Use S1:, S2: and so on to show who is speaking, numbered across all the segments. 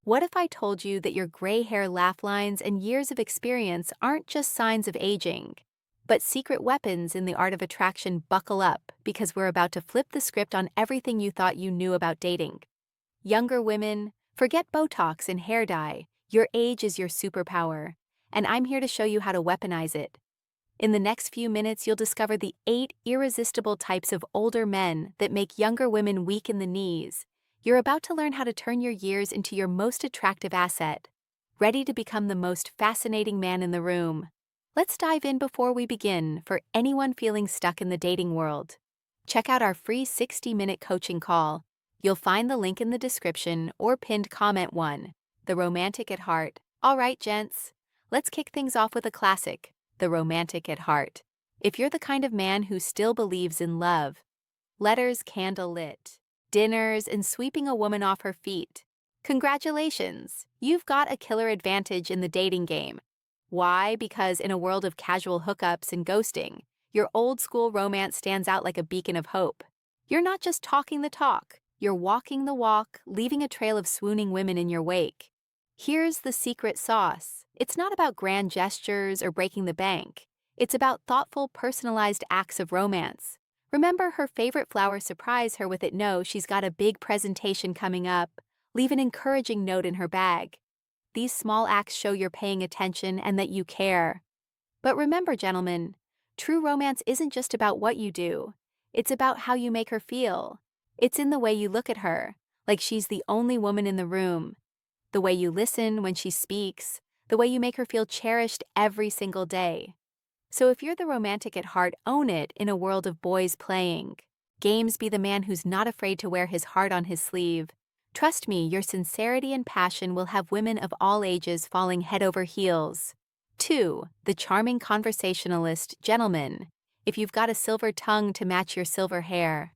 S1: What if I told you that your gray hair, laugh lines, and years of experience aren't just signs of aging, but secret weapons in the art of attraction? Buckle up, because we're about to flip the script on everything you thought you knew about dating. Younger women, forget Botox and hair dye. Your age is your superpower, and I'm here to show you how to weaponize it. In the next few minutes, you'll discover the 8 irresistible types of older men that make younger women weak in the knees. You're about to learn how to turn your years into your most attractive asset. Ready to become the most fascinating man in the room? Let's dive in. Before we begin, for anyone feeling stuck in the dating world, check out our free 60-minute coaching call. You'll find the link in the description or pinned comment. 1. The romantic at heart. All right, gents, let's kick things off with a classic. The romantic at heart. If you're the kind of man who still believes in love, letters, candle-lit dinners, and sweeping a woman off her feet, congratulations, you've got a killer advantage in the dating game. Why? Because in a world of casual hookups and ghosting, your old-school romance stands out like a beacon of hope. You're not just talking the talk, you're walking the walk, leaving a trail of swooning women in your wake. Here's the secret sauce. It's not about grand gestures or breaking the bank. It's about thoughtful, personalized acts of romance. Remember her favorite flower, surprise her with it. No, she's got a big presentation coming up. Leave an encouraging note in her bag. These small acts show you're paying attention and that you care. But remember, gentlemen, true romance isn't just about what you do. It's about how you make her feel. It's in the way you look at her, like she's the only woman in the room. The way you listen when she speaks, the way you make her feel cherished every single day. So if you're the romantic at heart, own it in a world of boys playing games. Be the man who's not afraid to wear his heart on his sleeve. Trust me, your sincerity and passion will have women of all ages falling head over heels. 2. The charming conversationalist. Gentlemen, if you've got a silver tongue to match your silver hair,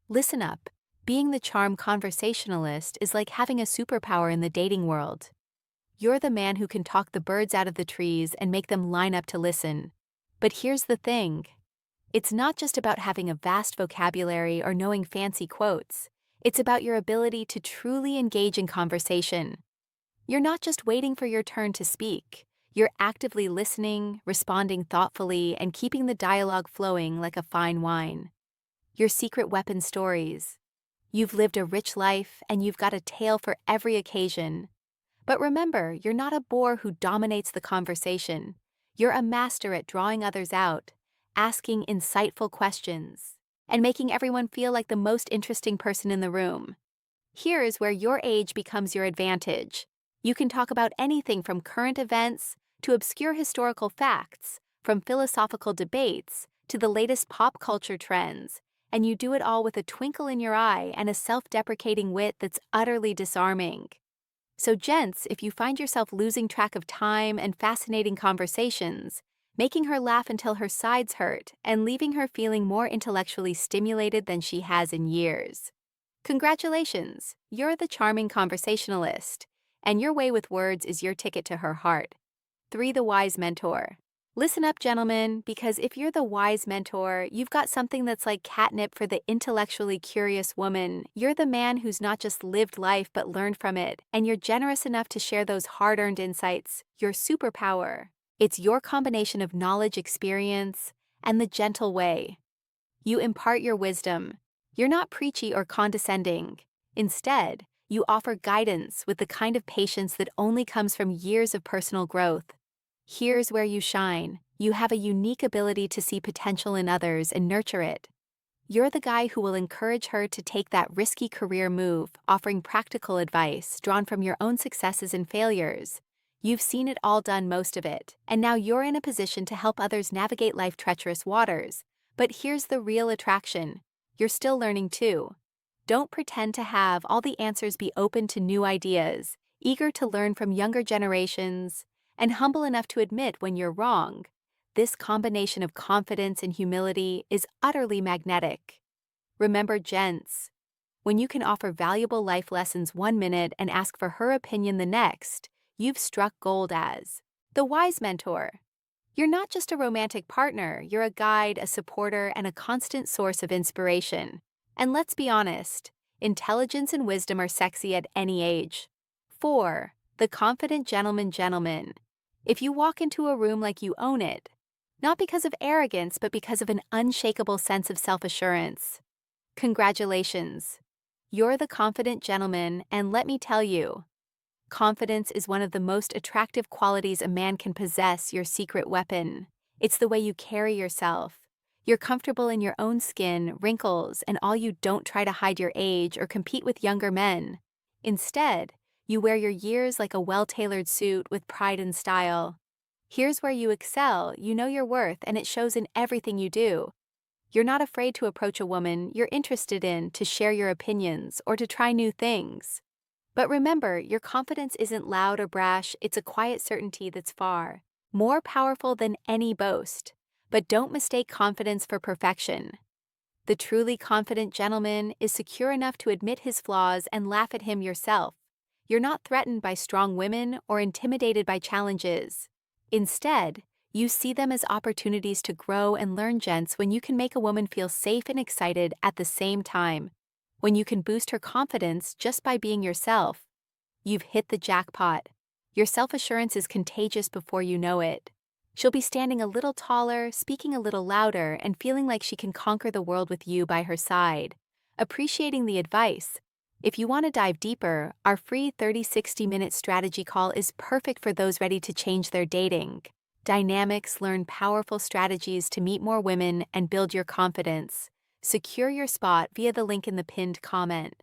S1: listen up. Being the charm conversationalist is like having a superpower in the dating world. You're the man who can talk the birds out of the trees and make them line up to listen. But here's the thing. It's not just about having a vast vocabulary or knowing fancy quotes. It's about your ability to truly engage in conversation. You're not just waiting for your turn to speak. You're actively listening, responding thoughtfully, and keeping the dialogue flowing like a fine wine. Your secret weapon. Stories. You've lived a rich life, and you've got a tale for every occasion. But remember, you're not a bore who dominates the conversation. You're a master at drawing others out, asking insightful questions, and making everyone feel like the most interesting person in the room. Here is where your age becomes your advantage. You can talk about anything from current events to obscure historical facts, from philosophical debates to the latest pop culture trends. And you do it all with a twinkle in your eye and a self-deprecating wit that's utterly disarming. So gents, if you find yourself losing track of time and fascinating conversations, making her laugh until her sides hurt and leaving her feeling more intellectually stimulated than she has in years, congratulations, you're the charming conversationalist, and your way with words is your ticket to her heart. 3. The wise mentor. Listen up, gentlemen, because if you're the wise mentor, you've got something that's like catnip for the intellectually curious woman. You're the man who's not just lived life but learned from it, and you're generous enough to share those hard-earned insights. Your superpower. It's your combination of knowledge, experience, and the gentle way. You impart your wisdom. You're not preachy or condescending. Instead, you offer guidance with the kind of patience that only comes from years of personal growth. Here's where you shine. You have a unique ability to see potential in others and nurture it. You're the guy who will encourage her to take that risky career move, offering practical advice drawn from your own successes and failures. You've seen it all, done most of it, and now you're in a position to help others navigate life's treacherous waters. But here's the real attraction. You're still learning too. Don't pretend to have all the answers. Be open to new ideas, eager to learn from younger generations, and humble enough to admit when you're wrong. This combination of confidence and humility is utterly magnetic. Remember, gents, when you can offer valuable life lessons 1 minute and ask for her opinion the next, you've struck gold as the wise mentor. You're not just a romantic partner, you're a guide, a supporter, and a constant source of inspiration. And let's be honest, intelligence and wisdom are sexy at any age. 4. The confident gentleman. If you walk into a room like you own it, not because of arrogance, but because of an unshakable sense of self-assurance. Congratulations. You're the confident gentleman, and let me tell you, confidence is one of the most attractive qualities a man can possess, your secret weapon. It's the way you carry yourself. You're comfortable in your own skin, wrinkles, and all. You don't try to hide your age or compete with younger men. Instead, you wear your years like a well-tailored suit with pride and style. Here's where you excel, you know your worth, and it shows in everything you do. You're not afraid to approach a woman you're interested in, to share your opinions, or to try new things. But remember, your confidence isn't loud or brash, it's a quiet certainty that's far more powerful than any boast. But don't mistake confidence for perfection. The truly confident gentleman is secure enough to admit his flaws and laugh at him yourself. You're not threatened by strong women or intimidated by challenges. Instead, you see them as opportunities to grow and learn, gents. When you can make a woman feel safe and excited at the same time, when you can boost her confidence just by being yourself, you've hit the jackpot. Your self-assurance is contagious before you know it. She'll be standing a little taller, speaking a little louder, and feeling like she can conquer the world with you by her side. Appreciating the advice. If you want to dive deeper, our free 30-60-minute strategy call is perfect for those ready to change their dating dynamics. Learn powerful strategies to meet more women and build your confidence. Secure your spot via the link in the pinned comment.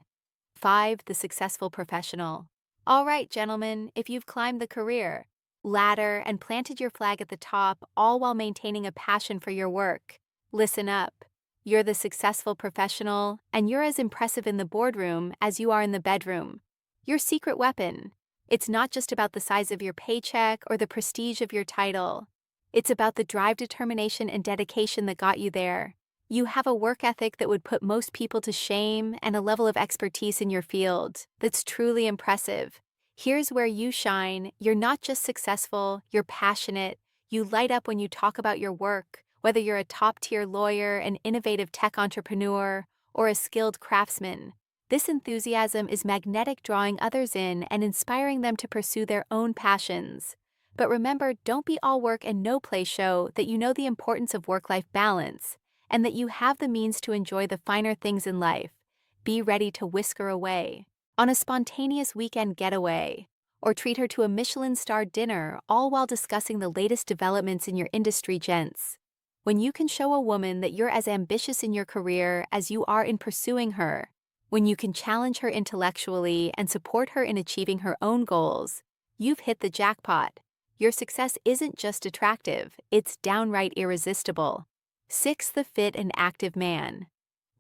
S1: 5. The successful professional. All right, gentlemen, if you've climbed the career ladder and planted your flag at the top, all while maintaining a passion for your work, listen up. You're the successful professional, and you're as impressive in the boardroom as you are in the bedroom. Your secret weapon. It's not just about the size of your paycheck or the prestige of your title. It's about the drive, determination, and dedication that got you there. You have a work ethic that would put most people to shame, and a level of expertise in your field that's truly impressive. Here's where you shine. You're not just successful, you're passionate. You light up when you talk about your work, whether you're a top-tier lawyer, an innovative tech entrepreneur, or a skilled craftsman. This enthusiasm is magnetic, drawing others in and inspiring them to pursue their own passions. But remember, don't be all work and no play. Show that you know the importance of work-life balance, and that you have the means to enjoy the finer things in life. Be ready to whisk her away on a spontaneous weekend getaway, or treat her to a Michelin-starred dinner, all while discussing the latest developments in your industry, gents. When you can show a woman that you're as ambitious in your career as you are in pursuing her, when you can challenge her intellectually and support her in achieving her own goals, you've hit the jackpot. Your success isn't just attractive, it's downright irresistible. 6. The fit and active man.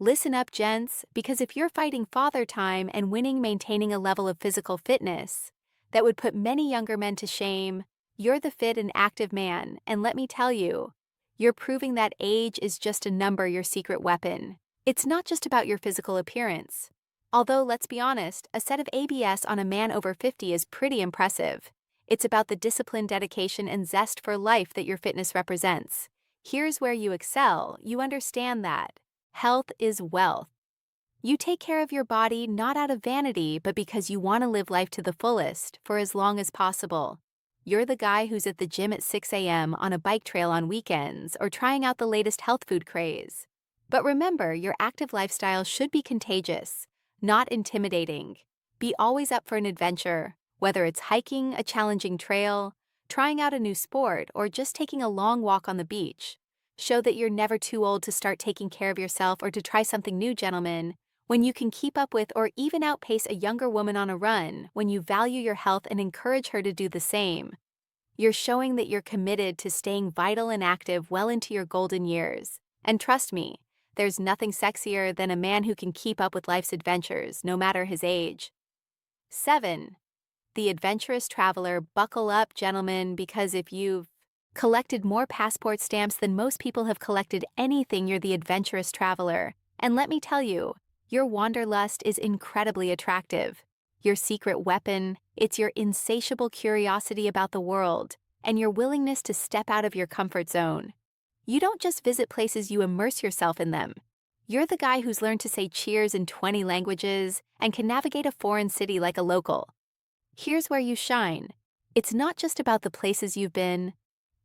S1: Listen up, gents, because if you're fighting father time and maintaining a level of physical fitness that would put many younger men to shame, you're the fit and active man, and let me tell you, you're proving that age is just a number. Your secret weapon. It's not just about your physical appearance. Although, let's be honest, a set of abs on a man over 50 is pretty impressive. It's about the discipline, dedication, and zest for life that your fitness represents. Here's where you excel. You understand that health is wealth. You take care of your body not out of vanity, but because you want to live life to the fullest for as long as possible. You're the guy who's at the gym at 6 a.m. on a bike trail on weekends, or trying out the latest health food craze. But remember, your active lifestyle should be contagious, not intimidating. Be always up for an adventure, whether it's hiking a challenging trail, trying out a new sport, or just taking a long walk on the beach. Show that you're never too old to start taking care of yourself or to try something new, gentlemen. When you can keep up with or even outpace a younger woman on a run, when you value your health and encourage her to do the same, you're showing that you're committed to staying vital and active well into your golden years. And trust me, there's nothing sexier than a man who can keep up with life's adventures, no matter his age. 7. The adventurous traveler. Buckle up, gentlemen, because if you've collected more passport stamps than most people have collected anything, you're the adventurous traveler. And let me tell you, your wanderlust is incredibly attractive. Your secret weapon, it's your insatiable curiosity about the world and your willingness to step out of your comfort zone. You don't just visit places, you immerse yourself in them. You're the guy who's learned to say cheers in 20 languages and can navigate a foreign city like a local. Here's where you shine. It's not just about the places you've been,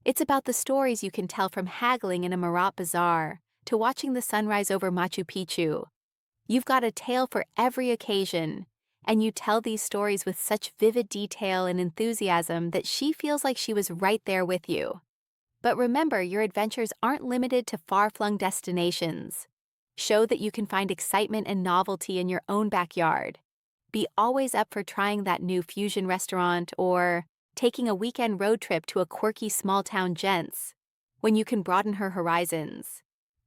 S1: it's about the stories you can tell from haggling in a Marat bazaar to watching the sunrise over Machu Picchu. You've got a tale for every occasion, and you tell these stories with such vivid detail and enthusiasm that she feels like she was right there with you. But remember, your adventures aren't limited to far-flung destinations. Show that you can find excitement and novelty in your own backyard. Be always up for trying that new fusion restaurant or taking a weekend road trip to a quirky small-town gents when you can broaden her horizons.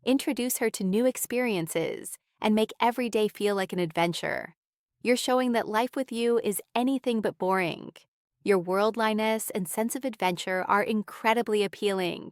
S1: Introduce her to new experiences and make every day feel like an adventure. You're showing that life with you is anything but boring. Your worldliness and sense of adventure are incredibly appealing,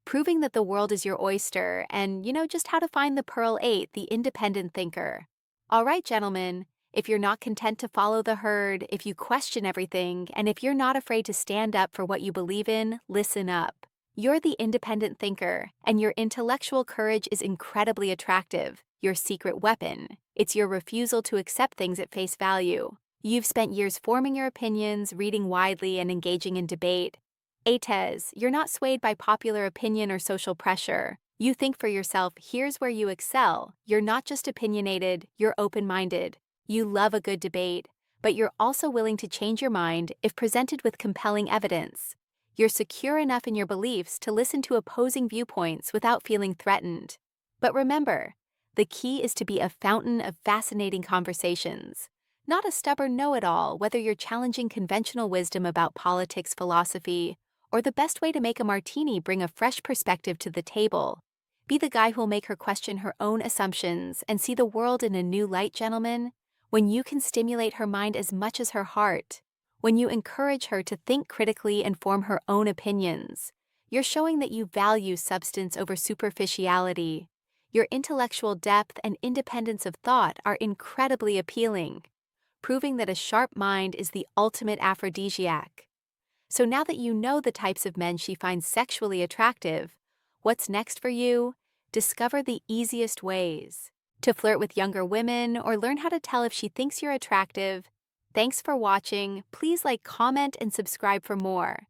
S1: proving that the world is your oyster and you know just how to find the Pearl 8, the independent thinker. All right, gentlemen, if you're not content to follow the herd, if you question everything, and if you're not afraid to stand up for what you believe in, listen up. You're the independent thinker, and your intellectual courage is incredibly attractive. Your secret weapon. It's your refusal to accept things at face value. You've spent years forming your opinions, reading widely, and engaging in debate. Atez, you're not swayed by popular opinion or social pressure. You think for yourself, here's where you excel. You're not just opinionated, you're open-minded. You love a good debate, but you're also willing to change your mind if presented with compelling evidence. You're secure enough in your beliefs to listen to opposing viewpoints without feeling threatened. But remember, the key is to be a fountain of fascinating conversations, not a stubborn know-it-all, whether you're challenging conventional wisdom about politics, philosophy, or the best way to make a martini bring a fresh perspective to the table. Be the guy who'll make her question her own assumptions and see the world in a new light, gentlemen. When you can stimulate her mind as much as her heart, when you encourage her to think critically and form her own opinions, you're showing that you value substance over superficiality. Your intellectual depth and independence of thought are incredibly appealing, proving that a sharp mind is the ultimate aphrodisiac. So now that you know the types of men she finds sexually attractive, what's next for you? Discover the easiest ways to flirt with younger women or learn how to tell if she thinks you're attractive. Thanks for watching. Please like, comment, and subscribe for more.